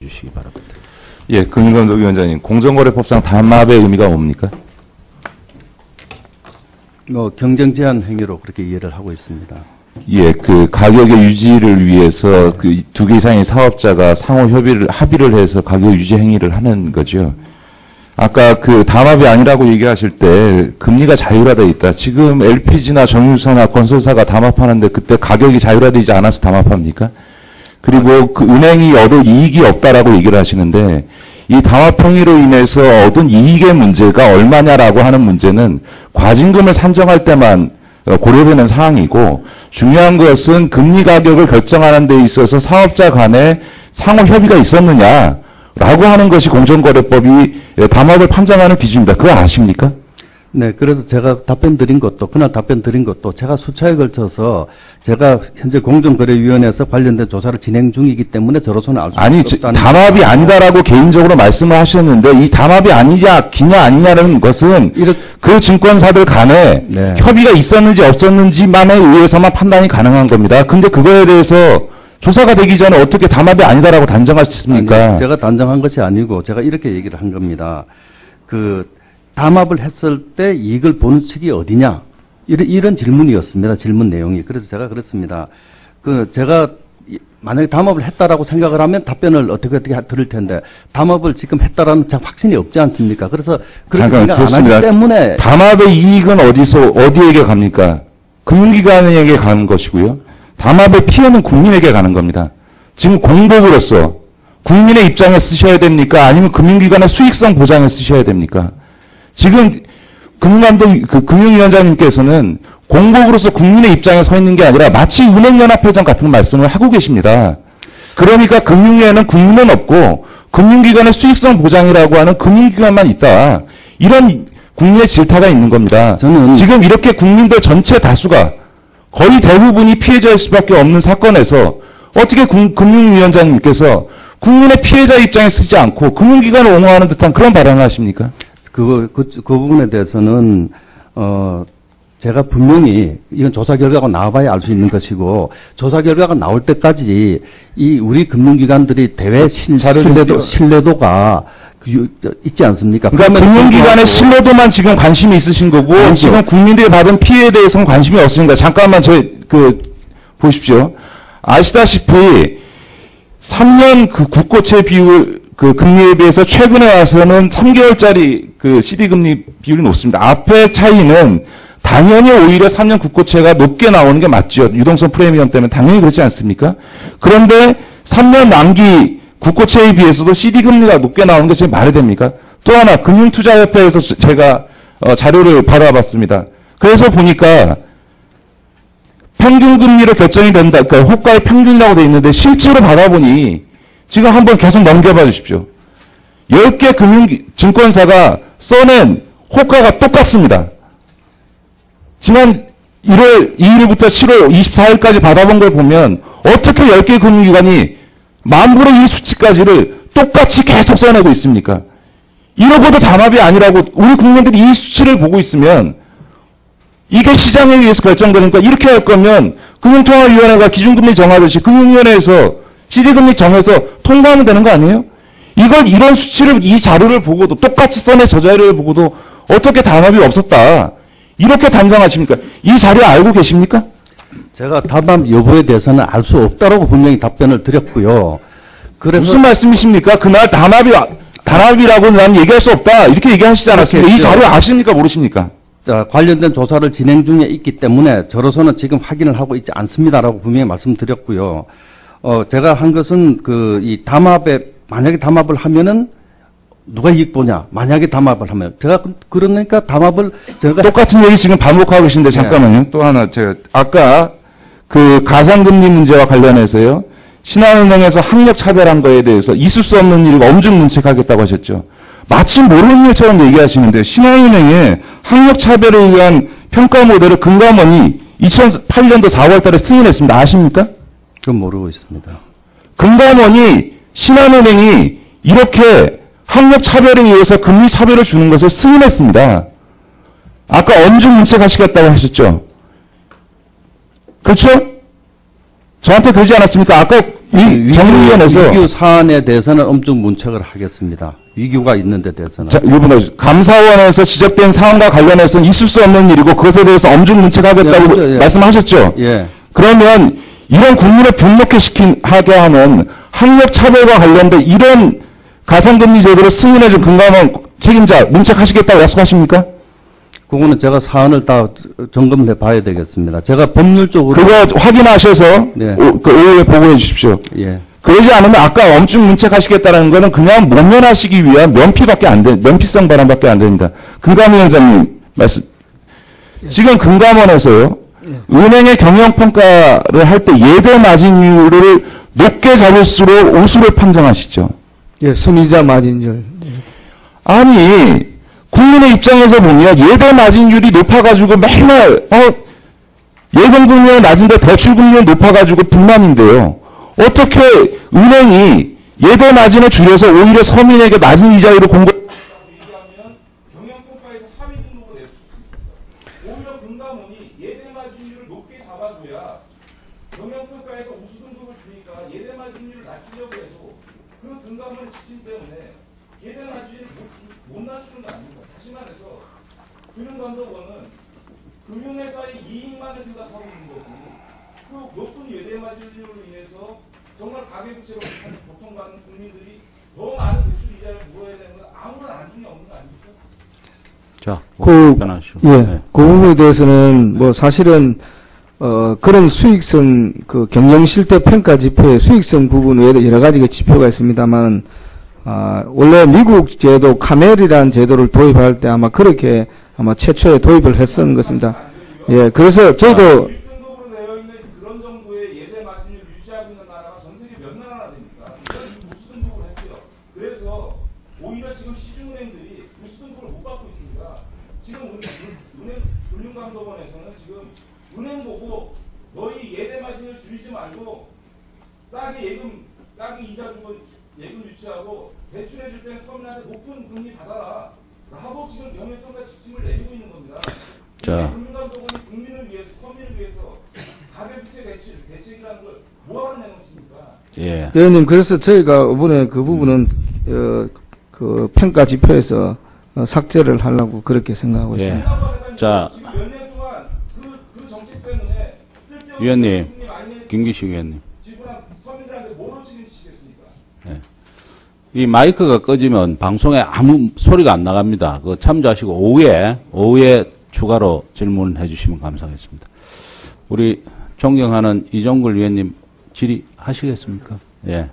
주시기 바랍니다. 예, 금융감 위원장님, 공정거래법상 담합의 의미가 뭡니까? 경쟁 제한 행위로 그렇게 이해를 하고 있습니다. 예, 그 가격의 유지를 위해서 그 두 개 이상의 사업자가 상호 합의를 해서 가격 유지 행위를 하는 거죠. 아까 그 담합이 아니라고 얘기하실 때 금리가 자율화되어 있다. 지금 LPG나 정유사나 건설사가 담합하는데 그때 가격이 자율화되지 않아서 담합합니까? 그리고 그 은행이 얻을 이익이 없다라고 얘기를 하시는데 이 담합 행위로 인해서 얻은 이익의 문제가 얼마냐라고 하는 문제는 과징금을 산정할 때만 고려되는 사항이고 중요한 것은 금리 가격을 결정하는 데 있어서 사업자 간에 상호 협의가 있었느냐라고 하는 것이 공정거래법이 담합을 판정하는 기준입니다. 그거 아십니까? 네, 그래서 제가 그날 답변 드린 것도 제가 수차에 걸쳐서 제가 현재 공정거래위원회에서 관련된 조사를 진행 중이기 때문에 저로서는 알 수 없다는. 담합이 아니다라고 개인적으로 말씀을 하셨는데 이 담합이 기냐 아니냐는 것은 그 증권사들 간에 네. 협의가 있었는지 없었는지만에 의해서만 판단이 가능한 겁니다. 근데 그거에 대해서 조사가 되기 전에 어떻게 담합이 아니다라고 단정할 수 있습니까? 아니, 제가 단정한 것이 아니고 제가 이렇게 얘기를 한 겁니다. 담합을 했을 때 이익을 보는 측이 어디냐? 이런 질문이었습니다. 질문 내용이. 그래서 제가 그랬습니다. 제가 만약에 담합을 했다라고 생각을 하면 답변을 어떻게 들을 텐데 담합을 지금 했다라는 확신이 없지 않습니까? 그래서 그렇게 생각 안 하기 때문에 담합의 이익은 어디에게 갑니까? 금융기관에게 가는 것이고요. 담합의 피해는 국민에게 가는 겁니다. 지금 공복으로서 국민의 입장에 쓰셔야 됩니까? 아니면 금융기관의 수익성 보장에 쓰셔야 됩니까? 지금 금융위원장님께서는 공복으로서 국민의 입장에 서 있는 게 아니라 마치 은행연합회장 같은 말씀을 하고 계십니다. 그러니까 금융위에는 국민은 없고 금융기관의 수익성 보장이라고 하는 금융기관만 있다. 이런 국민의 질타가 있는 겁니다. 저는 지금 이렇게 국민들 전체 다수가 거의 대부분이 피해자일 수밖에 없는 사건에서 어떻게 금융위원장님께서 국민의 피해자 입장에 쓰지 않고 금융기관을 옹호하는 듯한 그런 발언을 하십니까? 그 부분에 대해서는 제가 분명히 이건 조사 결과가 나와봐야 알 수 있는 것이고 조사 결과가 나올 때까지 이 우리 금융기관들이 대외 신뢰도가 있지 않습니까? 그러니까 금융기관의 신뢰도만 지금 관심이 있으신 거고 아니죠. 지금 국민들이 받은 피해에 대해서는 관심이 없으신가? 잠깐만 보십시오. 아시다시피 3년 국고채 비율 금리에 비해서 최근에 와서는 3개월짜리 CD 금리 비율이 높습니다. 앞의 차이는 당연히 오히려 3년 국고채가 높게 나오는 게 맞죠. 유동성 프리미엄 때문에 당연히 그렇지 않습니까? 그런데 3년 만기 국고채에 비해서도 CD 금리가 높게 나오는 게 지금 말이 됩니까? 또 하나 금융투자협회에서 제가 자료를 받아봤습니다. 그래서 보니까 평균 금리로 결정이 된다. 그러니까 호가의 평균이라고 돼 있는데 실제로 받아보니 지금 한번 계속 넘겨봐 주십시오. 10개 증권사가 써낸 호가가 똑같습니다. 지난 1월 2일부터 7월 24일까지 받아본 걸 보면 어떻게 10개 금융기관이 10,000분의 1 수치까지를 똑같이 계속 써내고 있습니까? 이러고도 담합이 아니라고 우리 국민들이 이 수치를 보고 있으면 이게 시장에 의해서 결정되니까 이렇게 할 거면 금융통화위원회가 기준금리 정하듯이 금융위원회에서 CD금리 정해서 통과하면 되는 거 아니에요? 이런 수치를 이 자료를 보고도 똑같이 써낸 저 자료를 보고도 어떻게 담합이 없었다. 이렇게 단정하십니까? 이 자료 알고 계십니까? 제가 담합 여부에 대해서는 알 수 없다라고 분명히 답변을 드렸고요. 그래서 무슨 말씀이십니까? 그날 담합이라고는 난 얘기할 수 없다. 이렇게 얘기하시지 않았습니까? 이 자료 아십니까? 모르십니까? 자, 관련된 조사를 진행 중에 있기 때문에 저로서는 지금 확인을 하고 있지 않습니다라고 분명히 말씀드렸고요. 제가 한 것은 만약에 담합을 하면은 누가 이익 보냐? 만약에 담합을 하면 그러니까 담합을 똑같은 얘기 지금 반복하고 계신데 잠깐만요. 네. 또 하나 아까 가상금리 문제와 관련해서요. 신한은행에서 학력 차별한 거에 대해서 있을 수 없는 일을 엄중 문책하겠다고 하셨죠. 마치 모르는 일처럼 얘기하시는데 신한은행의 학력 차별에 의한 평가 모델을 금감원이 2008년도 4월 달에 승인했습니다. 아십니까? 그건 모르고 있습니다. 금감원이 신한은행이 이렇게 학력 차별에 의해서 금리 차별을 주는 것을 승인했습니다. 아까 엄중 문책하시겠다고 하셨죠? 그렇죠? 저한테 그러지 않았습니까? 아까 정의위원회에서 위규 사안에 대해서는 엄중 문책을 하겠습니다. 위규가 있는데 대해서는. 자, 이번에 감사원에서 지적된 사안과 관련해서는 있을 수 없는 일이고 그것에 대해서 엄중 문책하겠다고 예, 예. 말씀하셨죠? 예. 그러면 이런 국민을 분노하게 하는 학력 차별과 관련된 이런 가산금리 제도를 승인해준 금감원 책임자 문책하시겠다고 약속하십니까? 그거는 제가 사안을 다 점검을 해봐야 되겠습니다. 제가 법률적으로. 그거 확인하셔서 네. 오후에 보고해 주십시오. 예. 그러지 않으면 아까 엄중 문책하시겠다는 거는 그냥 모면하시기 위한 면피성 발언밖에 안 됩니다. 금감위원장님 말씀. 지금 금감원에서요. 은행의 경영평가를 할 때 예대 마진율을 높게 잡을수록 우수를 판정하시죠. 예, 순이자 마진율. 아니, 국민의 입장에서 보면 예대 마진율이 높아가지고 맨날, 예금금리가 낮은데 대출금리는 높아가지고 불만인데요. 어떻게 은행이 예대 마진을 줄여서 오히려 서민에게 낮은 이자율을 얘기하면 경영평가에서 하위 등급으로 낼 수 있습니다. 오히려 금감원이 예대 마진율을 높게 잡아줘야 경영평가에서 우수 등급을 주니까 예대 마진율을 낮추려고 해도 그 금감원의 지침 때문에 예대 마진율을 못 낮추는 거 아닙니까? 다시 말해서 금융감독원은 금융회사의 이익만을 생각하고 있는 거지 그 높은 예대 마진율로 인해서 정말 가계부채로 고통받는 국민들이 더 많은 대출 이자를 물어야 되는 건 아무런 안중이 없는 거 아닙니까? 자, 예, 그 부분에 대해서는 뭐 사실은 그런 수익성 그 경영 실태 평가 지표의 수익성 부분 외에도 여러 가지 지표가 있습니다만 원래 미국 제도 카멜이라는 제도를 도입할 때 아마 그렇게 아마 최초에 도입을 했었는 것입니다. 예, 그래서 저희도 그래서 오히려 지금 시중은행들이 우수 등급을 못 받고 있습니다. 지금 금융감독원에서는 지금 은행 보고 너희 예대 마진을 줄이지 말고 싸게 이자 주고 예금 유치하고 대출해줄 때는 서민한테 높은 금리 받아라. 라고 지금 경영평가 지침을 내리고 있는 겁니다. 자. 금융감독원이 국민을 위해서 서민을 위해서 가계부채 대책이라는 걸 뭐하러 내놓습니까? 예. 의원님, 그래서 저희가 이번에 그 부분은 그 평가 지표에서 삭제를 하려고 그렇게 생각하고 예. 있습니다. 자, 몇년 동안 그 정책 때문에 위원님, 김기식 위원님. 지불한 서민들한테 뭐로 책임지시겠습니까? 예. 이 마이크가 꺼지면 방송에 아무 소리가 안 나갑니다. 그거 참조하시고 오후에 추가로 질문해 주시면 감사하겠습니다. 우리 존경하는 이종걸 위원님 질의하시겠습니까? 예.